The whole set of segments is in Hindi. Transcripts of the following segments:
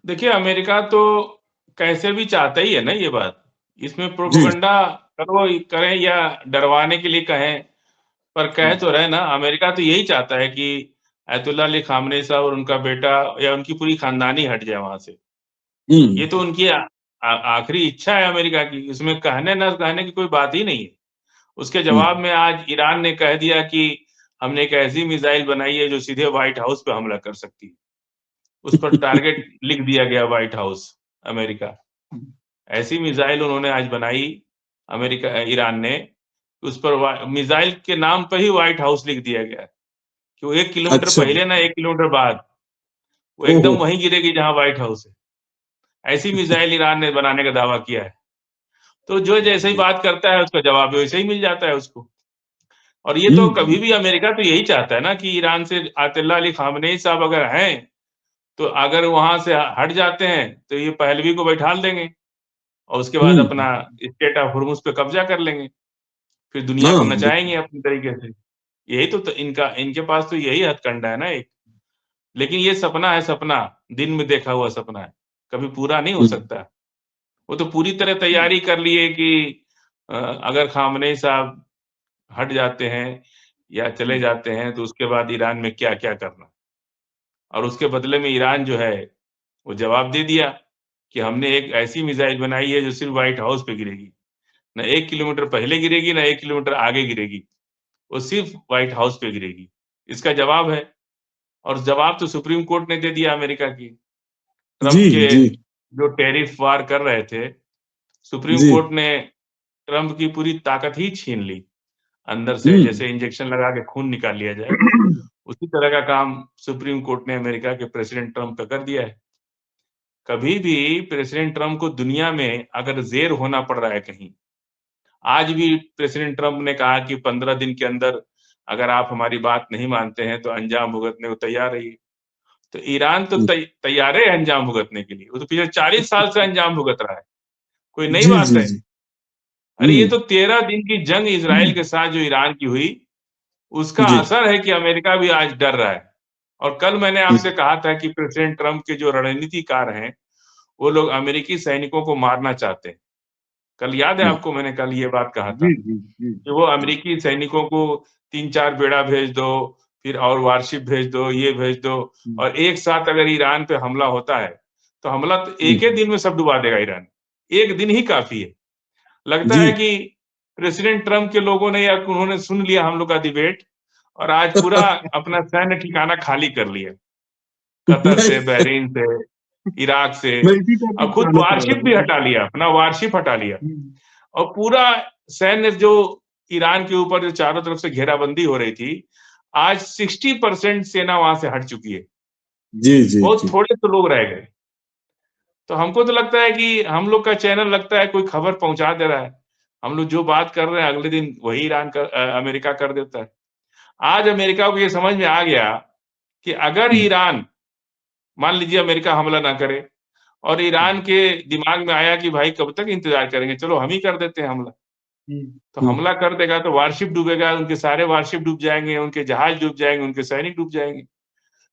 देखिए, अमेरिका तो कैसे भी चाहता ही है ना ये बात। इसमें जी, प्रोपेगेंडा करो करें या डरवाने के लिए कहें, पर कह हुँ, तो रहे ना, अमेरिका तो यही चाहता है कि अयतुल्ला अली खामनेई साहब और उनका बेटा या उनकी पूरी खानदानी हट जाए वहाँ से। ये हुँ, तो उनकी आखिरी इच्छा है अमेरिका की, इसमें कहने ना कहने की कोई बात ही नहीं है। उसके हुँ। जवाब में आज ईरान ने कह दिया कि हमने एक ऐसी मिसाइल बनाई है जो सीधे व्हाइट हाउस पे हमला कर सकती है। उस पर टारगेट लिख दिया गया व्हाइट हाउस, अमेरिका। ऐसी मिसाइल उन्होंने आज बनाई ईरान ने, उस पर मिसाइल के नाम पर ही व्हाइट हाउस लिख दिया गया है कि वो 1 किलोमीटर अच्छा, पहले ना 1 किलोमीटर बाद, वो ओहो! एकदम वहीं गिरेगी जहाँ व्हाइट हाउस है। ऐसी मिसाइल ईरान ने बनाने का दावा किया है। तो जो जैसे ही जी। बात करता है उसका जवाब वैसे ही मिल जाता है उसको। और ये हुँ, तो कभी हुँ। भी अमेरिका तो यही चाहता है ना कि ईरान से आयतुल्ला अली खामनेई साहब अगर हैं, तो अगर वहाँ से हट जाते हैं, तो ये पहलवी को बैठाल देंगे और उसके हुँ, बाद हुँ। अपना स्टेट ऑफ हुर्मुज़ पे कब्ज़ा कर लेंगे। फिर दुनिया को हाँ, नचाएँगे बिल्कुल। अपने तरीके से। यही तो इनका इनके पास तो यही हथकंडा है ना एक। लेकिन ये सपना है सपना, दिन में देखा हुआ सपना है, कभी पूरा नहीं हो हुँ, सकता। वो तो पूरी तरह तैयारी कर लिए कि अगर खामनेई साहब हट जाते हैं या चले हुँ। जाते हैं, तो उसके बाद ईरान में क्या-क्या करना। और उसके बदले में ईरान जो है, वो जवाब दे दिया कि हमने एक ऐसी मिसाइल बनाई है जो सिर्फ़ व्हाइट हाउस पे गिरेगी। ना 1 किलोमीटर पहले गिरेगी, ना 1 किलोमीटर आगे गिरेगी। वो सिर्फ़ व्हाइट हाउस पे गिरेगी। इसका जवाब है और जवाब तो सुप्रीम कोर्ट ने दे दिया अमेरिका की। जी, ट्रम्प के जी, जो टैरिफ वार कर रहे थे, सुप्रीम जी। कोर्ट ने ट्रम्प की पूरी ताकत ही छीन ली। अंदर से हुँ। जैसे इंजेक्शन लगा के खून निकाल लिया जाए, उसी तरह का काम सुप्रीम कोर्ट ने अमेरिका के प्रेसिडेंट ट्रम्प पे कर दिया है। कभी भी प्रेसिडेंट ट्रम्प को दुनिया में अगर ज़ेर होना पड़ रहा है कहीं, आज भी प्रेसिडेंट ट्रम्प ने कहा कि 15 दिन के अंदर अगर आप हमारी बात नहीं मानते हैं, तो अंजाम भुगतने को तैयार रहिए। तो ईरान तो हुँ। तैयार है अंजाम भुगतने के लिए। वो तो पिछले 40 साल से अंजाम भुगत रहा है। कोई नई जी, बात जी, है? जी। अरे ये हुँ। तो 13 दिन की जंग इज़राइल के साथ जो ईरान की हुई, उसका जी। असर है कि अमेरिका भी आज डर रहा है। और कल मैंने हुँ। आपसे कहा था कि प्रेसिडेंट ट्रम्प के जो रणनीतिकार हैं, वो लोग अमेरिकी सैनिकों को मारना चाहते हैं। कल याद है हुँ। आपको मैंने कल ये बात कहा था, जी, जी, जी, कि वो जी। अमेरिकी सैनिकों को 3-4 बेड़ा भेज दो, फिर और वारशिप भेज दो, ये भेज दो हुँ, और एक साथ अगर ईरान पे हमला होता है, तो हमला तो हुँ। एक ही दिन में सब डुबा देगा ईरान। एक दिन ही काफ़ी है। लगता है जी। कि प्रेसिडेंट ट्रम्प के लोगों ने या उन्होंने सुन लिया हम लोग का डिबेट और आज पूरा अपना सैन्य ठिकाना खाली कर लिया। कतर मैं से, बहरीन से, इराक से मैं इसी और टॉपिक पे खुद आना चाह वारशिप रहा भी था। हटा लिया, अपना वारशिप हटा लिया हुँ। और पूरा सैन्य जो ईरान के ऊपर जो चारों तरफ से घेराबंदी हो रही थी, आज 60% सेना वहाँ से हट चुकी है। जी, जी, बहुत जी। थोड़े से लोग रह गए। तो हमको तो लगता है कि हम लोग का चैनल लगता है कोई खबर पहुँचा दे रहा है। हम लोग जो बात कर रहे हैं अगले दिन वही अमेरिका कर देता है। आज अमेरिका को ये समझ में आ गया कि अगर हुँ, ईरान मान लीजिए अमेरिका हमला ना करे और हुँ, ईरान के दिमाग में आया कि भाई कब तक इंतज़ार करेंगे, चलो हम ही कर देते हैं हमला। हुँ, तो हुँ, हमला कर देगा तो वारशिप डूबेगा, उनके सारे वारशिप डूब जाएँगे, उनके जहाज डूब जाएँगे, उनके सैनिक डूब जाएँगे।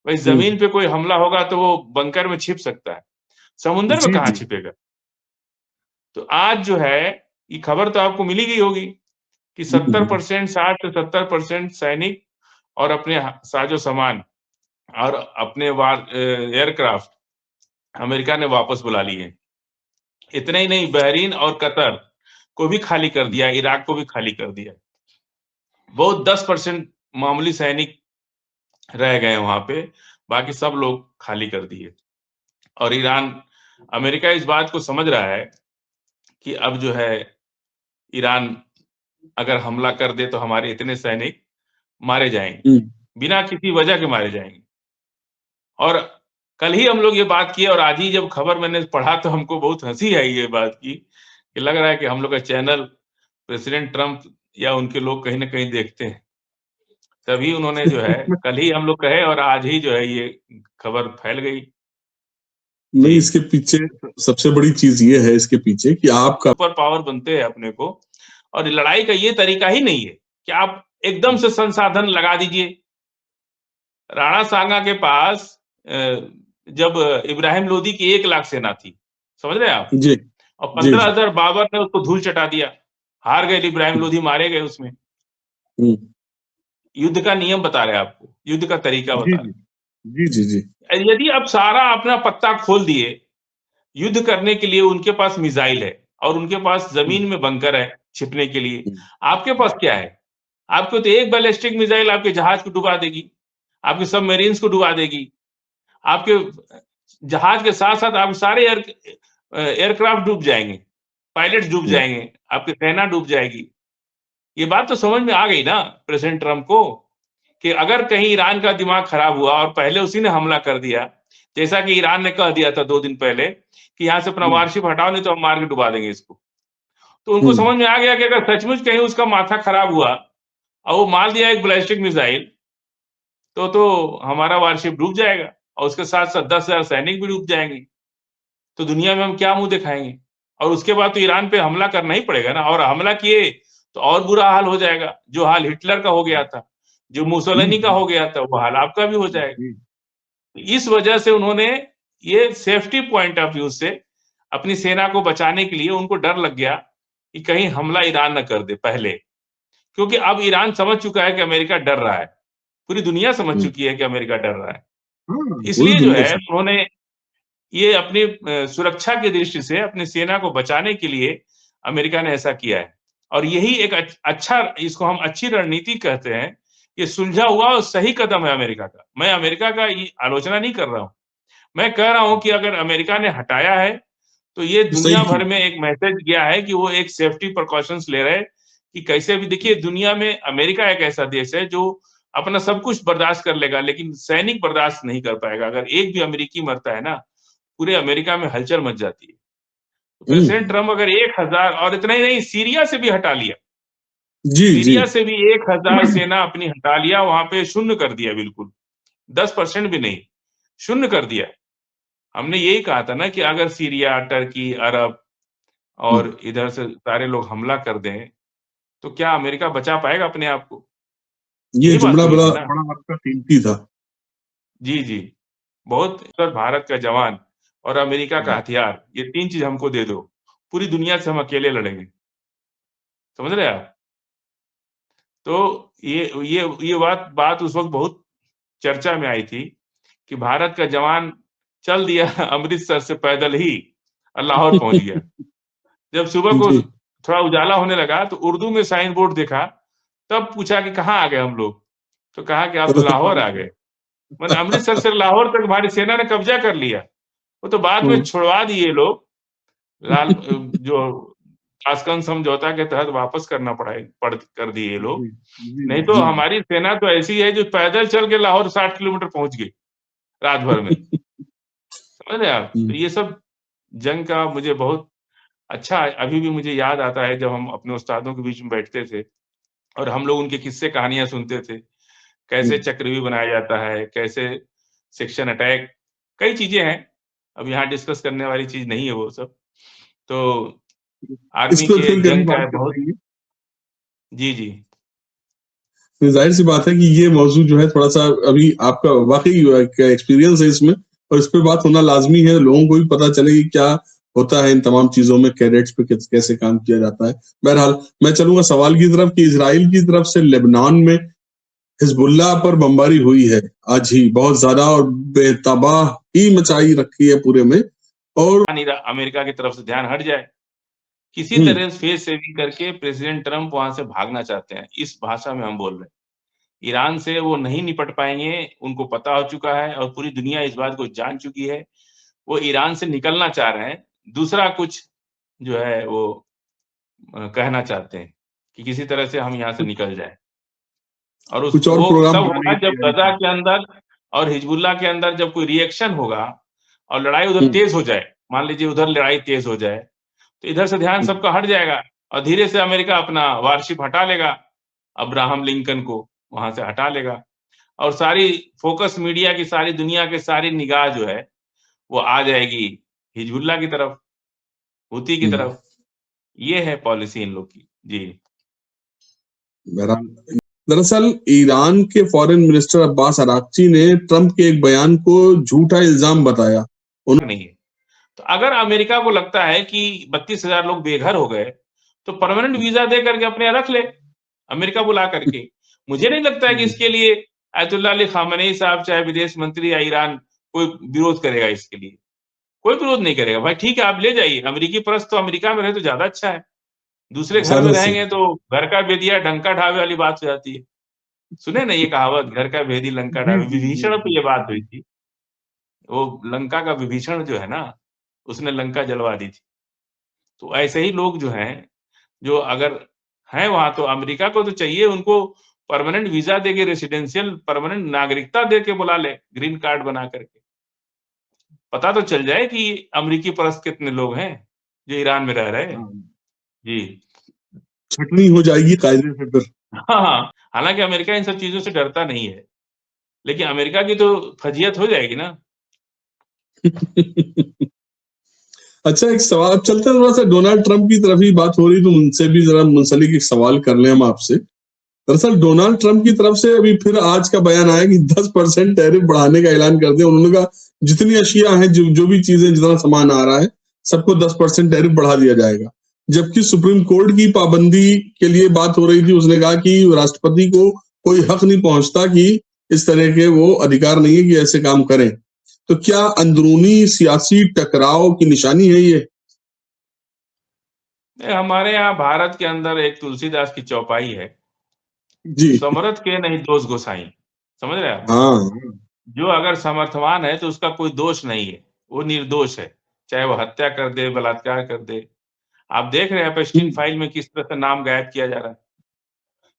भाई हुँ। ज़मीन पे कोई हमला होगा तो वो बंकर में छिप सकता है, समुद्र में जी, कहाँ जी। छिपेगा? तो आज जो है, ये खबर तो आपको मिली गई होगी कि हुँ, हुँ। 70% 60 से 70% सैनिक और अपने साज़ो-सामान और अपने एयरक्राफ्ट अमेरिका ने वापस बुला लिए हैं। इतना ही नहीं बहरीन और कतर को भी खाली कर दिया, इराक को भी खाली कर दिया। वो 10% मामूली सैनिक रह गए हैं वहाँ पे, बाकी सब लोग खाली कर दिए। और अमेरिका इस बात को समझ रहा है कि अब जो है ईरान अगर हमला कर दे तो हमारे इतने सैनिक मारे जाएँगे, हुँ। बिना किसी वजह के मारे जाएँगे। और कल ही हम लोग ये बात किए और आज ही जब खबर मैंने पढ़ा तो हमको बहुत हँसी आई ये बात की, कि लग रहा है कि हम लोग का चैनल प्रेसिडेंट ट्रम्प या उनके लोग कहीं न कहीं देखते हैं। तभी उन्होंने जो है कल ही हम लोग कहे और आज ही जो है ये खबर फैल गई। जी, नहीं, इसके पीछे सबसे बड़ी चीज़ ये है इसके पीछे कि आपका सुपर पावर बनते हैं अपने को और लड़ाई का ये तरीका ही नहीं है कि आप एकदम से संसाधन लगा दीजिए। राणा सांगा के पास जब इब्राहिम लोदी की 1 लाख सेना थी, समझ रहे हैं आप? जी और जी 15,000 बाबर ने उसको धूल चटा दिया, हार गए इब्राहिम लोदी, मारे गए उसमें। हम्म, युद्ध का नियम बता रहे हैं आपको, युद्ध का तरीका जी बता रहे जी जी जी जी हैं। यदि आप सारा अपना पत्ता खोल दिए, युद्ध करने के लिए उनके पास मिसाइल है और उनके पास जमीन में बंकर है छिपने के लिए, हम्म, आपके पास क्या है? आपको तो एक बैलिस्टिक मिसाइल आपके जहाज को डुबा देगी, आपके सबमरीन्स को डुबा देगी, आपके जहाज के साथ साथ आपके सारे एयरक्राफ्ट डूब जाएंगे, पायलट्स डूब हम्म, जाएंगे, आपकी सेना डूब जाएगी। ये बात तो समझ में आ गई ना प्रेसिडेंट ट्रंप को, कि अगर कहीं ईरान का दिमाग खराब हुआ और पहले उसी ने हमला कर दिया, जैसा कि ईरान ने कह दिया था 2 दिन पहले कि यहां से अपना हम्म, वारशिप हटाओ नहीं तो हम मार के डुबा देंगे इसको। तो उनको हम्म, समझ में आ गया कि अगर सचमुच कहीं उसका माथा खराब हुआ और वो मार दिया एक बैलिस्टिक मिसाइल, तो हमारा वारशिप डूब जाएगा और उसके साथ साथ 10,000 सैनिक भी डूब जाएंगे। तो दुनिया में हम क्या मुंह दिखाएंगे? और उसके बाद तो ईरान पे हमला करना ही पड़ेगा ना, और हमला किए तो और बुरा हाल हो जाएगा। जो हाल हिटलर का हो गया था, जो मुसोलिनी का हो गया था, वो हाल आपका भी हो जाएगा। जी इस वजह से उन्होंने ये सेफ्टी पॉइंट ऑफ व्यू से अपनी सेना को बचाने के लिए उनको डर लग गया कि कहीं हमला ईरान न कर दे पहले, क्योंकि अब ईरान समझ चुका है कि अमेरिका डर रहा है, पूरी दुनिया समझ हम्म, चुकी है कि अमेरिका डर रहा है। हाँ पूरी इसलिए जो दुनिया है से उन्होंने ये अपनी सुरक्षा की दृष्टि से अपनी सेना को बचाने के लिए अमेरिका ने ऐसा किया है। और यही एक अच्छा, इसको हम अच्छी रणनीति कहते हैं। ये सुलझा हुआ और सही कदम है अमेरिका का। मैं अमेरिका का ये आलोचना नहीं कर रहा हूं, मैं कह रहा हूं कि अगर अमेरिका ने हटाया है तो ये सही दुनिया भर की में एक मैसेज गया है कि वो एक सेफ्टी प्रिकॉशंस ले रहे हैं कि कैसे भी। देखिए, दुनिया में अमेरिका एक ऐसा देश है जो अपना सब कुछ बर्दाश्त कर लेगा, लेकिन सैनिक बर्दाश्त नहीं कर पाएगा। अगर एक भी अमेरिकी मरता है ना, पूरे अमेरिका में हलचल मच जाती है। तो प्रेसिडेंट हम्म, ट्रम्प अगर 1,000, और इतना ही नहीं, सीरिया से भी हटा लिया, जी जी सीरिया से भी 1,000 सेना अपनी हटा लिया, वहां पे शून्य कर दिया, बिल्कुल 10% भी नहीं, शून्य कर दिया। हमने यही कहा था ना कि अगर सीरिया, टर्की, अरब हम्म, और इधर से सारे लोग हमला कर दें तो क्या अमेरिका बचा पाएगा अपने आप को? ये यही बात जुमला हुई बड़ा थी ना। बड़ा आपका कीमती था जी जी, बहुत। भारत का जवान और अमेरिका का हम्म, हथियार, ये 3 चीज हमको दे दो, पूरी दुनिया से हम अकेले लड़ेंगे। समझ रहे हैं आप? तो ये बात बात उस वक्त बहुत चर्चा में आई थी कि भारत का जवान चल दिया अमृतसर से पैदल ही और लाहौर पहुंच गया। जब सुबह को जी थोड़ा उजाला होने लगा तो उर्दू में साइन बोर्ड देखा, तब पूछा कि कहाँ आ गए हम लोग? तो कहा कि आप तो लाहौर आ गए। मैंने अमृतसर से लाहौर तक हमारी सेना ने कब्जा कर लिया। वो तो बाद में हम्म, छुड़वा दिए लोग, जो ताशकंद समझौता के तहत वापस करना पड़ कर दिए ये लोग। जी जी नहीं तो जी हमारी सेना तो ऐसी है जो पैदल चल के लाहौर 60 किलोमीटर पहुंच गई रात भर में। समझ रहे हैं आप? तो हम्म, ये सब जंग का मुझे बहुत अच्छा, अभी भी मुझे याद आता है जब हम अपने उस्तादों के बीच में बैठते थे और हम लोग उनके किस्से कहानियां सुनते थे, कैसे हम्म, चक्रव्यूह बनाया जाता है, कैसे सेक्शन अटैक, कई चीजें हैं। अब यहाँ डिस्कस करने वाली चीज नहीं है वो सब। तो इस आर्मी पर के फिर कभी जंग का बात है कर बहुत। लेंगे जी जी तो जाहिर सी बात है कि ये मौजूद जो है थोड़ा सा अभी आपका वाकई एक्सपीरियंस है इसमें और इस पे बात होना लाजमी है लोगों को भी पता चले कि क्या होता है इन तमाम चीजों में कैडेट्स पे कैसे काम किया जाता है बहरहाल मैं चलूंगा सवाल की तरफ कि इजराइल की तरफ से लेबनान में हिजबुल्लाह पर बमबारी हुई है आज ही बहुत ज्यादा और बेतबाह ही मचाई रखी है पूरे में और अमेरिका की तरफ से ध्यान हट जाए, किसी हम्म तरह से फेस सेविंग करके प्रेसिडेंट ट्रंप वहां से भागना चाहते हैं। इस भाषा में हम बोल रहे हैं, ईरान से वो नहीं निपट पाएंगे, उनको पता हो चुका है और पूरी दुनिया इस बात को जान चुकी है। वो ईरान से निकलना चाह रहे हैं, दूसरा कुछ जो है वो कहना चाहते हैं कि किसी तरह से हम यहाँ से कुछ निकल जाए। और उस कुछ और वो प्रोग्राम तब बनाने होगा की जब तैयारी गजा कर के अंदर और हिजबुल्लाह के अंदर जब कोई रिएक्शन होगा और लड़ाई उधर हम्म तेज हो जाए, मान लीजिए उधर लड़ाई तेज हो जाए, तो इधर से ध्यान हम्म, सबका हट जाएगा और धीरे से अमेरिका अपना वारशिप हटा लेगा, अब्राहम लिंकन को वहां से हटा लेगा और सारी फोकस मीडिया की, सारी दुनिया की सारी निगाह जो है वो आ जाएगी हिजबुल्लाह की तरफ, हूती की हम्म, तरफ। ये है पॉलिसी इन लोग की। जी बहरहाल दरअसल ईरान के फॉरेन मिनिस्टर अब्बास अराक्ची ने ट्रंप के एक बयान को झूठा इल्जाम बताया। नहीं है। तो अगर अमेरिका को लगता है कि 32,000 लोग बेघर हो गए, तो परमानेंट वीजा दे करके अपने यहाँ रख ले, अमेरिका बुला करके। मुझे नहीं लगता है कि इसके लिए अयतुल्ला अली खामेनी साहब, चाहे विदेश मंत्री या ईरान, कोई विरोध करेगा इसके लिए। कोई विरोध नहीं करेगा। भाई ठीक है, आप ले जाइए। अमेरिकी परस्त तो अमेरिका में रहे तो ज्यादा अच्छा है। दूसरे घर में ज्यादा सही। रहेंगे तो घर का बेदिया डंका ढाबे वाली बात हो जाती है। सुने ना ये कहावत, घर का भेदी लंका जी ढाबे। जी जी विभीषण पे जी। ये बात हुई थी। वो लंका का विभीषण जो है ना, उसने लंका जलवा दी थी। तो ऐसे ही लोग जो हैं, जो अगर हैं वहां, तो अमेरिका को तो चाहिए उनको परमानेंट वीजा देके, रेसिडेंशियल परमानेंट नागरिकता दे के बुला ले, ग्रीन कार्ड बना करके। पता तो चल जाए कि अमेरिकी परस्त कितने लोग हैं जो ईरान में रह रहे हैं। जी। छटनी हो जाएगी कायदे से फिर। हाँ, हाँ। हालांकि अमेरिका इन सब चीजों से डरता नहीं है, लेकिन अमेरिका की तो फजियत हो जाएगी ना। अच्छा, एक सवाल, अब चलते हैं थोड़ा सा डोनाल्ड ट्रंप की तरफ ही बात हो रही, तो उनसे भी जरा मुंसलिक एक सवाल कर लें हम आपसे। दरअसल डोनाल्ड ट्रंप की तरफ से अभी फिर आज का बयान आया कि 10% टैरिफ बढ़ाने का ऐलान कर दिया। उन्होंने कहा जितनी अशिया हैं, जो भी चीजें, जितना सामान आ रहा है, सबको 10% टैरिफ बढ़ा दिया जाएगा। जबकि सुप्रीम कोर्ट की पाबंदी के लिए बात हो रही थी, उसने कहा कि राष्ट्रपति को कोई हक नहीं पहुंचता, कि इस तरह के वो अधिकार नहीं है कि ऐसे काम करें। तो क्या अंदरूनी सियासी टकराव की निशानी है ये? हमारे यहाँ भारत के अंदर एक तुलसीदास की चौपाई है, जी। समर्थ के नहीं दोष गोसाई। समझ रहे हैं आप? हाँ जो अगर समर्थवान है तो उसका कोई दोष नहीं है, वो निर्दोष है, चाहे वो हत्या कर दे, बलात्कार कर दे। आप देख रहे हैं एपस्टीन फाइल में किस तरह से नाम गायब किया जा रहा है।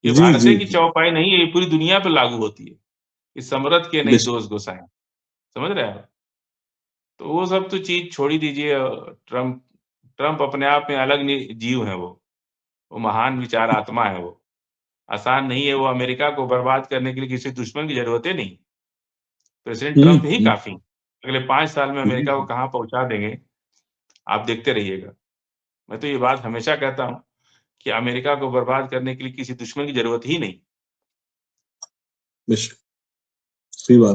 ये जी भारत जी की जी। चौपाई नहीं है, ये पूरी दुनिया पे लागू होती है कि समर्थ के नहीं बेशक। दोष गोसाई। समझ रहे हैं आप? तो वो सब तो चीज छोड़ ही दीजिए। ट्रम्प ट्रम्प अपने आप में अलग जीव है। वो महान विचार आत्मा है। वो आसान नहीं है। वो अमेरिका को बर्बाद करने के लिए किसी दुश्मन की जरूरत ही नहीं। प्रेसिडेंट ट्रम्प ही हम्म। काफी। अगले 5 साल में अमेरिका को जी। कहाँ पहुंचा देंगे, आप देखते रहिएगा। मैं तो ये बात हमेशा कहता हूँ कि अमेरिका को बर्बाद करने के लिए किसी दुश्मन की जरूरत ही नहीं। बेशक। सही बात।